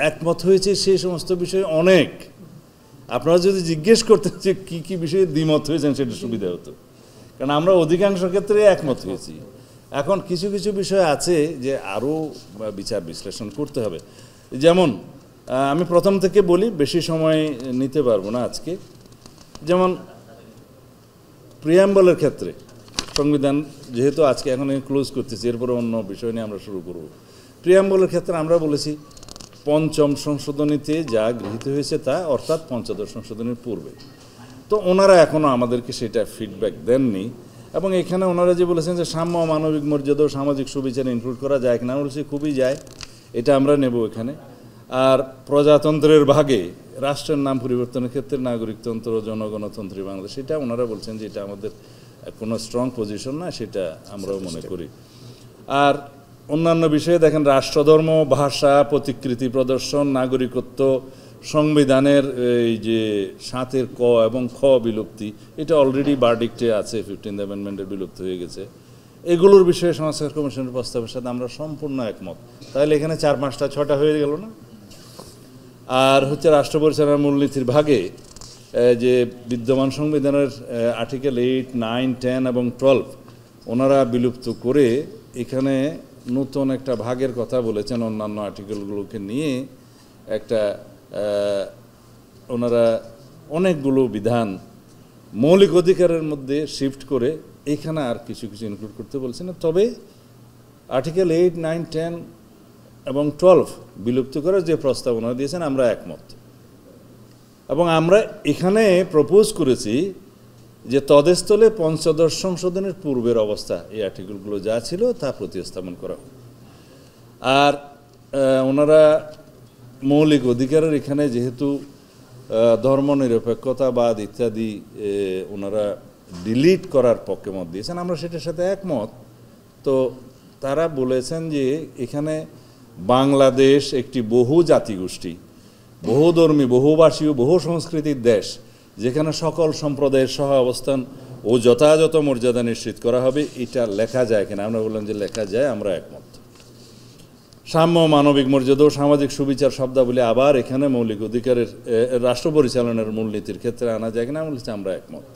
একমত হয়েছে সেই সমস্ত বিষয়ে অনেক। আপনারা যদি জিজ্ঞেস করতেন যে কী কী বিষয়ে দ্বিমত হয়েছেন সেটা সুবিধা হতো, কারণ আমরা অধিকাংশ ক্ষেত্রে একমত হয়েছি। এখন কিছু কিছু বিষয় আছে যে আরও বিচার বিশ্লেষণ করতে হবে। যেমন আমি প্রথম থেকে বলি, বেশি সময় নিতে পারবো না আজকে। যেমন প্রিয়াম্বলের ক্ষেত্রে সংবিধান যেহেতু আজকে এখন ক্লোজ করতেছি, এরপরে অন্য বিষয় নিয়ে আমরা শুরু করব। প্রিয়াম্বলের ক্ষেত্রে আমরা বলেছি পঞ্চম সংশোধনীতে যা গৃহীত হয়েছে তা, অর্থাৎ পঞ্চদশ সংশোধনীর পূর্বে। তো ওনারা এখনও আমাদেরকে সেটা ফিডব্যাক দেননি। এবং এখানে ওনারা যে বলেছেন যে সাম্য, মানবিক মর্যাদা ও সামাজিক সুবিচার ইনক্লুড করা যায় কিনা, বলছি খুবই যায়, এটা আমরা নেব এখানে। আর প্রজাতন্ত্রের ভাগে রাষ্ট্রের নাম পরিবর্তনের ক্ষেত্রে নাগরিকতন্ত্র, জনগণতন্ত্রী বাংলাদেশ, সেটা ওনারা বলছেন যে এটা আমাদের কোনো স্ট্রং পজিশন না, সেটা আমরাও মনে করি। আর অন্যান্য বিষয়ে দেখেন, রাষ্ট্রধর্ম, ভাষা, প্রতিকৃতি প্রদর্শন, নাগরিকত্ব, সংবিধানের এই যে 7 ক এবং খ বিলুপ্তি, এটা অলরেডি ভার্ডিক্টে আছে, 15th অ্যামেন্ডমেন্টের বিলুপ্ত হয়ে গেছে। এগুলোর বিষয়ে সংস্কার কমিশনের প্রস্তাবের সাথে আমরা সম্পূর্ণ একমত। তাহলে এখানে 4, 5টা 6টা হয়ে গেল না? আর হচ্ছে রাষ্ট্র পরিচালনার মূলনীতির ভাগে যে বিদ্যমান সংবিধানের আর্টিকেল 8, 9, 10 এবং 12 ওনারা বিলুপ্ত করে এখানে নতুন একটা ভাগের কথা বলেছেন। অন্যান্য আর্টিকেলগুলোকে নিয়ে একটা ওনারা অনেকগুলো বিধান মৌলিক অধিকারের মধ্যে শিফট করে এখানে আর কিছু কিছু ইনক্লুড করতে বলছেন। তবে আর্টিকেল 8, 9, 10 এবং 12 বিলুপ্ত করার যে প্রস্তাবনা দিয়েছেন আমরা একমত। এবং আমরা এখানে প্রপোজ করেছি যে তদস্থলে পঞ্চদশ সংশোধনের পূর্বের অবস্থা, এই আর্টিকেলগুলো যা ছিল তা প্রতিস্থাপন করা হোক। আর ওনারা মৌলিক অধিকারের এখানে যেহেতু ধর্মনিরপেক্ষতাবাদ ইত্যাদি ওনারা ডিলিট করার পক্ষে মত দিয়েছেন, আমরা সেটার সাথে একমত। তো তারা বলেছেন যে এখানে বাংলাদেশ একটি বহু জাতিগোষ্ঠী, বহুধর্মী, বহুভাষী ও বহু সংস্কৃতির দেশ, যেখানে সকল সম্প্রদায়ের সহ অবস্থান ও যথাযথ মর্যাদা নিশ্চিত করা হবে। এটা লেখা যায় কিনা? আমরা বললাম যে লেখা যায়, আমরা একমত। সাম্য, মানবিক মর্যাদা ও সামাজিক সুবিচার শব্দাবলী আবার এখানে মৌলিক অধিকারের রাষ্ট্র পরিচালনার মূলনীতির ক্ষেত্রে আনা যায় কিনা, বলছি আমরা একমত।